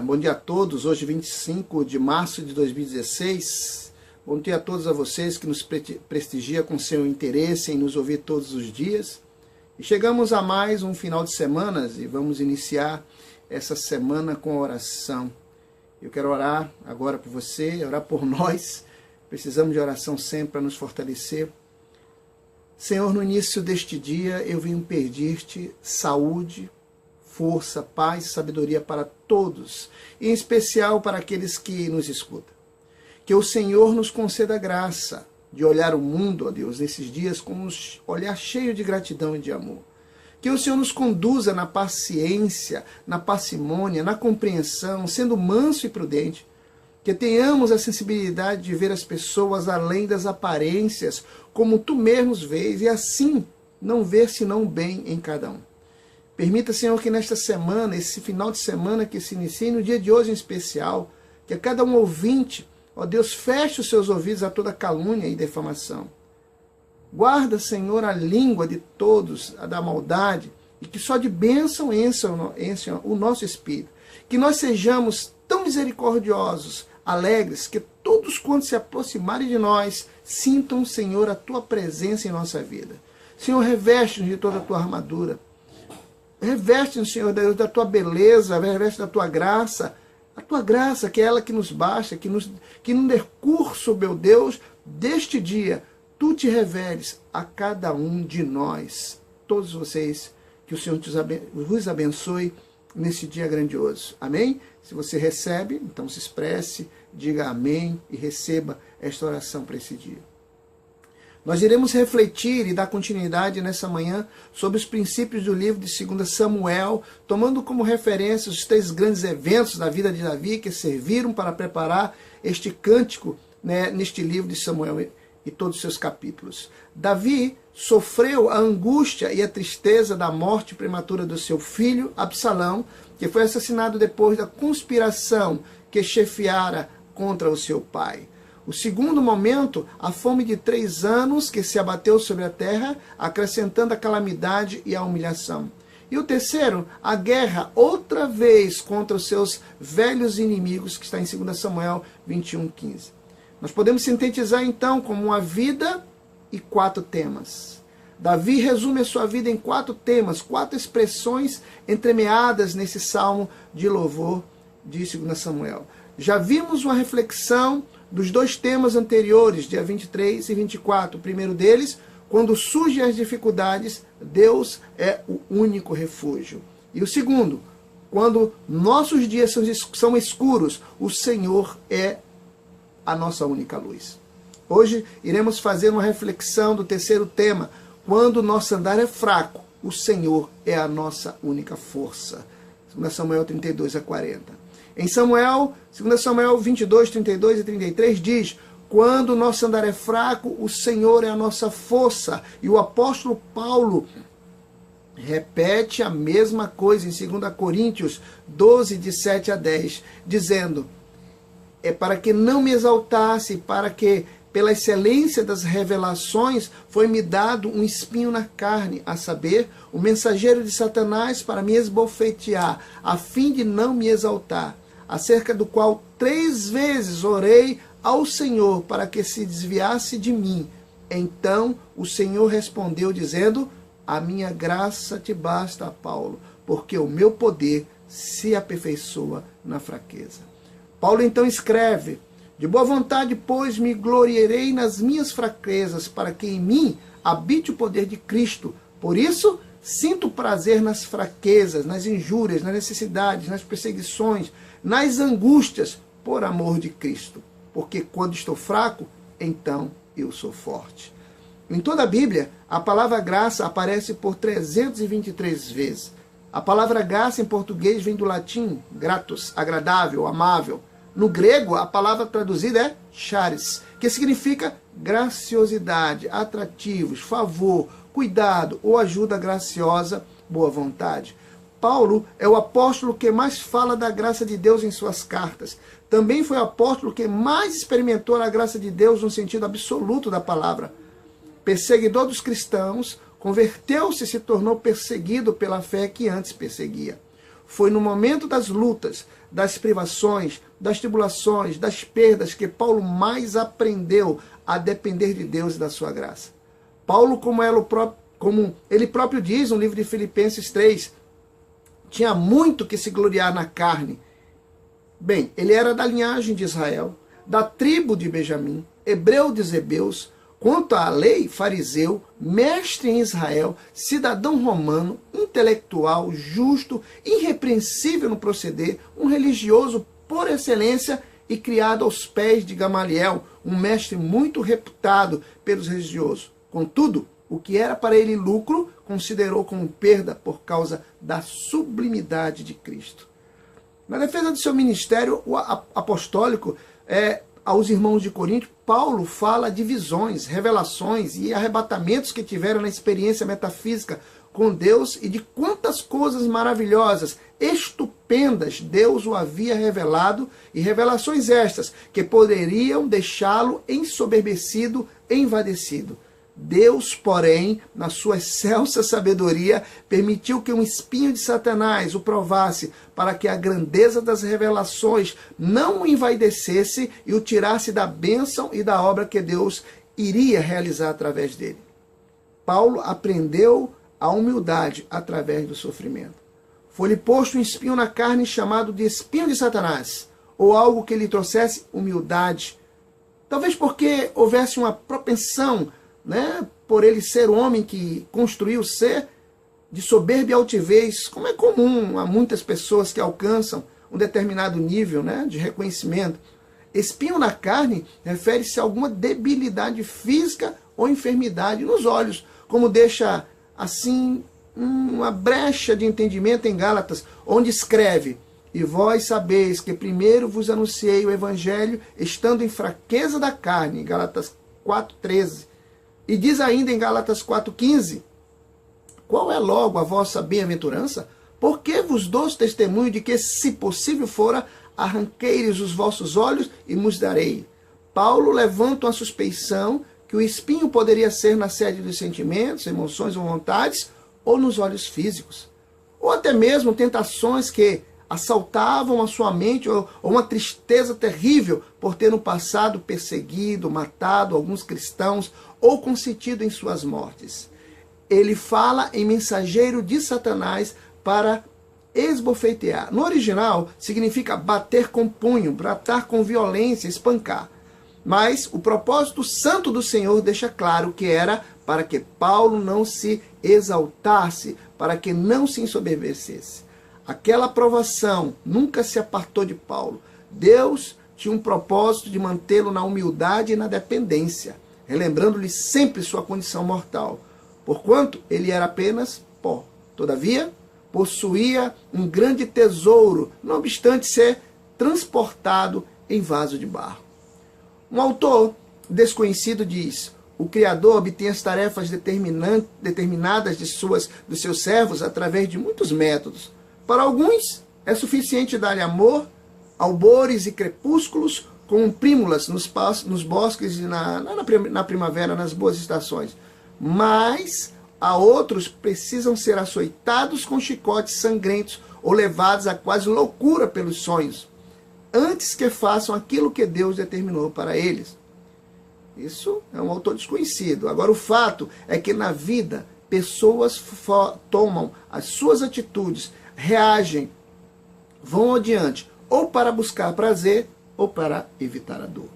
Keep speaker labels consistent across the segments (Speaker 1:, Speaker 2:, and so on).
Speaker 1: Bom dia a todos, hoje 25 de março de 2016, bom dia a todos a vocês que nos prestigiam com seu interesse em nos ouvir todos os dias, e chegamos a mais um final de semana e vamos iniciar essa semana com oração. Eu quero orar agora por você, orar por nós, precisamos de oração sempre para nos fortalecer. Senhor, no início deste dia eu venho pedir-te saúde, força, paz e sabedoria para todos, e em especial para aqueles que nos escutam. Que o Senhor nos conceda a graça de olhar o mundo, ó Deus, nesses dias com um olhar cheio de gratidão e de amor. Que o Senhor nos conduza na paciência, na parcimônia, na compreensão, sendo manso e prudente. Que tenhamos a sensibilidade de ver as pessoas além das aparências, como tu mesmo vês, e assim não ver senão o bem em cada um. Permita, Senhor, que nesta semana, esse final de semana que se inicia, no dia de hoje em especial, que a cada um ouvinte, ó Deus, feche os seus ouvidos a toda calúnia e defamação. Guarda, Senhor, a língua de todos, a da maldade, e que só de bênção encha o nosso espírito. Que nós sejamos tão misericordiosos, alegres, que todos quantos se aproximarem de nós, sintam, Senhor, a tua presença em nossa vida. Senhor, reveste-nos de toda a tua armadura. Reveste-nos, Senhor, da tua beleza, reveste da tua graça, a tua graça, que é ela que nos basta, que no decurso, meu Deus, deste dia, tu te reveles a cada um de nós, todos vocês, que o Senhor vos abençoe nesse dia grandioso. Amém? Se você recebe, então se expresse, diga amém e receba esta oração para esse dia. Nós iremos refletir e dar continuidade nessa manhã sobre os princípios do livro de 2 Samuel, tomando como referência os 3 grandes eventos da vida de Davi que serviram para preparar este cântico, neste livro de Samuel e todos os seus capítulos. Davi sofreu a angústia e a tristeza da morte prematura do seu filho Absalão, que foi assassinado depois da conspiração que chefiara contra o seu pai. O segundo momento, a fome de 3 anos que se abateu sobre a terra, acrescentando a calamidade e a humilhação. E o terceiro, a guerra outra vez contra os seus velhos inimigos, que está em 2 Samuel 21:15. Nós podemos sintetizar então como uma vida e 4 temas. Davi resume a sua vida em 4 temas, 4 expressões entremeadas nesse salmo de louvor de 2 Samuel. Já vimos uma reflexão dos 2 temas anteriores, dia 23 e 24. O primeiro deles, quando surgem as dificuldades, Deus é o único refúgio. E o segundo, quando nossos dias são escuros, o Senhor é a nossa única luz. Hoje iremos fazer uma reflexão do terceiro tema, quando o nosso andar é fraco, o Senhor é a nossa única força. 2 Samuel 32-40. Em 2 Samuel 22, 32 e 33 diz: quando o nosso andar é fraco, o Senhor é a nossa força. E o apóstolo Paulo repete a mesma coisa em 2 Coríntios 12, de 7 a 10, dizendo: é para que não me exaltasse, para que, pela excelência das revelações, foi-me dado um espinho na carne, a saber, o mensageiro de Satanás para me esbofetear, a fim de não me exaltar, acerca do qual 3 vezes orei ao Senhor para que se desviasse de mim. Então o Senhor respondeu dizendo: a minha graça te basta, Paulo, porque o meu poder se aperfeiçoa na fraqueza. Paulo então escreve: de boa vontade, pois, me gloriarei nas minhas fraquezas, para que em mim habite o poder de Cristo. Por isso, sinto prazer nas fraquezas, nas injúrias, nas necessidades, nas perseguições, nas angústias, por amor de Cristo. Porque quando estou fraco, então eu sou forte. Em toda a Bíblia, a palavra graça aparece por 323 vezes. A palavra graça em português vem do latim gratus, agradável, amável. No grego, a palavra traduzida é charis, que significa graciosidade, atrativos, favor, cuidado ou ajuda graciosa, boa vontade. Paulo é o apóstolo que mais fala da graça de Deus em suas cartas. Também foi o apóstolo que mais experimentou a graça de Deus no sentido absoluto da palavra. Perseguidor dos cristãos, converteu-se e se tornou perseguido pela fé que antes perseguia. Foi no momento das lutas, das privações, das tribulações, das perdas que Paulo mais aprendeu a depender de Deus e da sua graça. Paulo, como ele próprio diz no livro de Filipenses 3, tinha muito que se gloriar na carne. Bem, ele era da linhagem de Israel, da tribo de Benjamim, hebreu dos hebreus, quanto à lei, fariseu, mestre em Israel, cidadão romano, intelectual, justo, irrepreensível no proceder, um religioso por excelência e criado aos pés de Gamaliel, um mestre muito reputado pelos religiosos. Contudo, o que era para ele lucro, considerou como perda por causa da sublimidade de Cristo. Na defesa do seu ministério apostólico, aos irmãos de Corinto, Paulo fala de visões, revelações e arrebatamentos que tiveram na experiência metafísica com Deus e de quantas coisas maravilhosas, estupendas, Deus o havia revelado, e revelações estas que poderiam deixá-lo ensoberbecido, envadecido. Deus, porém, na sua excelsa sabedoria, permitiu que um espinho de Satanás o provasse, para que a grandeza das revelações não o envaidecesse e o tirasse da bênção e da obra que Deus iria realizar através dele. Paulo aprendeu a humildade através do sofrimento. Foi-lhe posto um espinho na carne chamado de espinho de Satanás, ou algo que lhe trouxesse humildade. Talvez porque houvesse uma propensão, por ele ser o homem que construiu ser, de soberba e altivez, como é comum a muitas pessoas que alcançam um determinado nível de reconhecimento. Espinho na carne refere-se a alguma debilidade física ou enfermidade nos olhos, como deixa assim uma brecha de entendimento em Gálatas, onde escreve: e vós sabeis que primeiro vos anunciei o evangelho estando em fraqueza da carne, Gálatas 4,13. E diz ainda em Gálatas 4,15, qual é logo a vossa bem-aventurança? Porque vos dou testemunho de que, se possível fora, arranqueis os vossos olhos e vos darei. Paulo levanta uma suspeição que o espinho poderia ser na sede dos sentimentos, emoções ou vontades, ou nos olhos físicos. Ou até mesmo tentações que assaltavam a sua mente, ou uma tristeza terrível por ter no passado perseguido, matado alguns cristãos, ou consentido em suas mortes. Ele fala em mensageiro de Satanás para esbofetear. No original, significa bater com punho, tratar com violência, espancar. Mas o propósito santo do Senhor deixa claro que era para que Paulo não se exaltasse, para que não se ensoberbecesse. Aquela provação nunca se apartou de Paulo. Deus tinha um propósito de mantê-lo na humildade e na dependência, relembrando-lhe sempre sua condição mortal, porquanto ele era apenas pó. Todavia, possuía um grande tesouro, não obstante ser transportado em vaso de barro. Um autor desconhecido diz: o Criador obtém as tarefas determinadas dos seus servos através de muitos métodos. Para alguns, é suficiente dar-lhe amor, albores e crepúsculos, como prímulas nos bosques e na primavera, nas boas estações. Mas a outros precisam ser açoitados com chicotes sangrentos ou levados a quase loucura pelos sonhos, antes que façam aquilo que Deus determinou para eles. Isso é um autor desconhecido. Agora, o fato é que na vida, pessoas tomam as suas atitudes, reagem, vão adiante, ou para buscar prazer, ou para evitar a dor.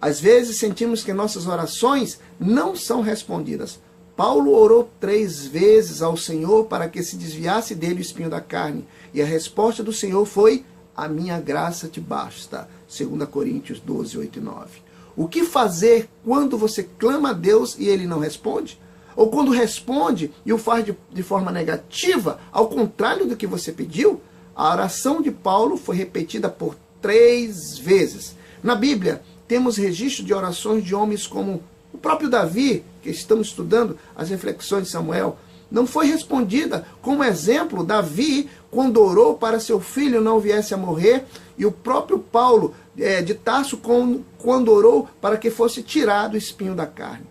Speaker 1: Às vezes sentimos que nossas orações não são respondidas. Paulo orou 3 vezes ao Senhor para que se desviasse dele o espinho da carne. E a resposta do Senhor foi: a minha graça te basta. 2 Coríntios 12, 8 e 9. O que fazer quando você clama a Deus e ele não responde? Ou quando responde e o faz de forma negativa, ao contrário do que você pediu? A oração de Paulo foi repetida por 3 vezes. Na Bíblia, temos registro de orações de homens como o próprio Davi, que estamos estudando as reflexões de Samuel. não foi respondida. Como exemplo, Davi, quando orou para seu filho não viesse a morrer, e o próprio Paulo de Tarso, quando orou para que fosse tirado o espinho da carne.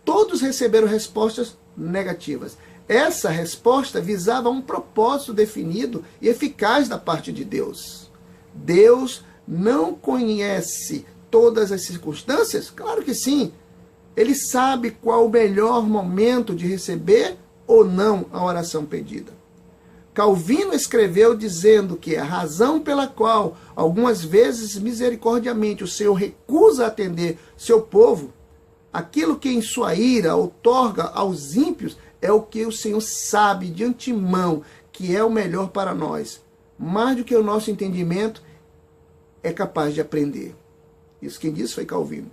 Speaker 1: Todos receberam respostas negativas. Essa resposta visava um propósito definido e eficaz da parte de Deus. Deus não conhece todas as circunstâncias? Claro que sim. Ele sabe qual o melhor momento de receber ou não a oração pedida. Calvino escreveu dizendo que a razão pela qual, algumas vezes, misericordiamente, o Senhor recusa atender seu povo, aquilo que em sua ira outorga aos ímpios, é o que o Senhor sabe de antemão que é o melhor para nós, mais do que o nosso entendimento é capaz de aprender. Isso quem disse foi Calvino.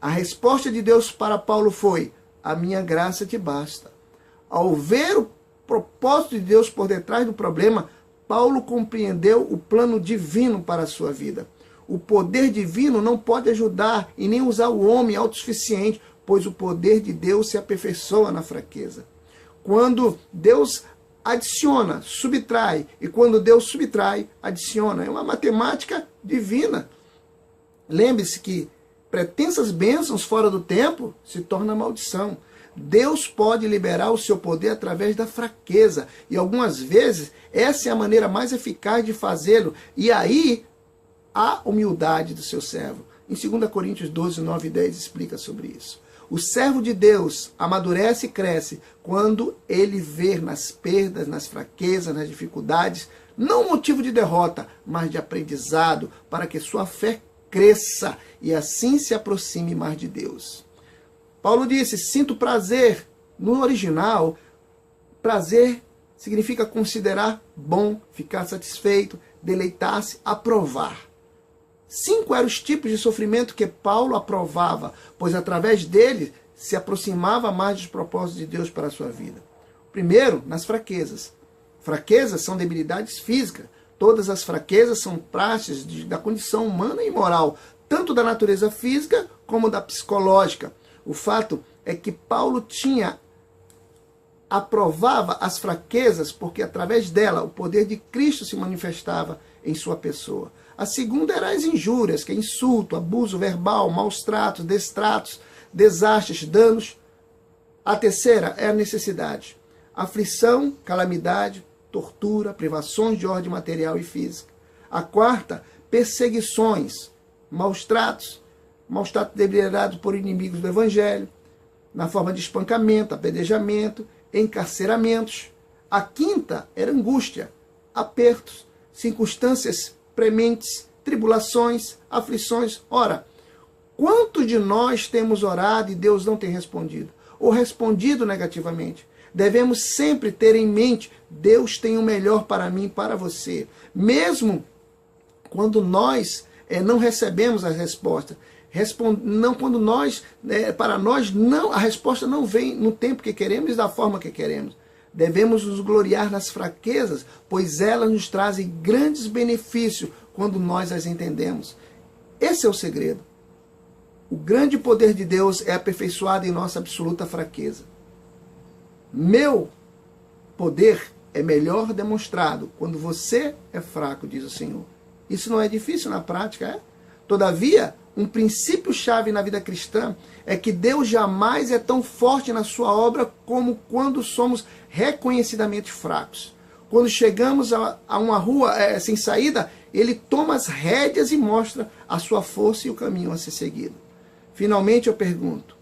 Speaker 1: A resposta de Deus para Paulo foi: a minha graça te basta. Ao ver o propósito de Deus por detrás do problema, Paulo compreendeu o plano divino para a sua vida. O poder divino não pode ajudar e nem usar o homem autossuficiente, pois o poder de Deus se aperfeiçoa na fraqueza. Quando Deus adiciona, subtrai, e quando Deus subtrai, adiciona. É uma matemática divina. Lembre-se que pretensas bênçãos fora do tempo se torna maldição. Deus pode liberar o seu poder através da fraqueza. E algumas vezes essa é a maneira mais eficaz de fazê-lo. E aí a humildade do seu servo. Em 2 Coríntios 12, 9 e 10 explica sobre isso. O servo de Deus amadurece e cresce quando ele vê nas perdas, nas fraquezas, nas dificuldades, não motivo de derrota, mas de aprendizado, para que sua fé cresça e assim se aproxime mais de Deus. Paulo disse: sinto prazer. No original, prazer significa considerar bom, ficar satisfeito, deleitar-se, aprovar. 5 eram os tipos de sofrimento que Paulo aprovava, pois através dele se aproximava mais dos propósitos de Deus para a sua vida. Primeiro, nas fraquezas. Fraquezas são debilidades físicas. Todas as fraquezas são práticas da condição humana e moral, tanto da natureza física como da psicológica. O fato é que Paulo aprovava as fraquezas porque através dela o poder de Cristo se manifestava em sua pessoa. A segunda era as injúrias, que é insulto, abuso verbal, maus tratos, destratos, desastres, danos. A terceira é a necessidade. Aflição, calamidade, tortura, privações de ordem material e física. A quarta, perseguições, maus tratos deliberados por inimigos do Evangelho, na forma de espancamento, apedrejamento, encarceramentos. A quinta era angústia, apertos, circunstâncias prementes, tribulações, aflições. Ora, quantos de nós temos orado e Deus não tem respondido? Ou respondido negativamente? Devemos sempre ter em mente: Deus tem o melhor para mim e para você. Mesmo quando nós não recebemos a resposta. Quando para nós, não, a resposta não vem no tempo que queremos e da forma que queremos. Devemos nos gloriar nas fraquezas, pois elas nos trazem grandes benefícios quando nós as entendemos. Esse é o segredo. O grande poder de Deus é aperfeiçoado em nossa absoluta fraqueza. Meu poder é melhor demonstrado quando você é fraco, diz o Senhor. Isso não é difícil na prática, é? Todavia, um princípio-chave na vida cristã é que Deus jamais é tão forte na sua obra como quando somos reconhecidamente fracos. Quando chegamos a uma rua sem saída, Ele toma as rédeas e mostra a sua força e o caminho a ser seguido. Finalmente eu pergunto: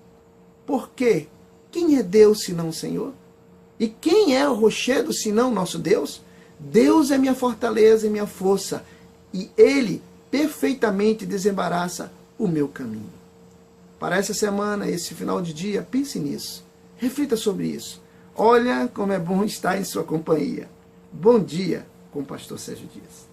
Speaker 1: por quê? Quem é Deus senão o Senhor? E quem é o rochedo senão nosso Deus? Deus é minha fortaleza e minha força, e Ele perfeitamente desembaraça o meu caminho. Para essa semana, esse final de dia, pense nisso. Reflita sobre isso. Olha como é bom estar em sua companhia. Bom dia com o pastor Sérgio Dias.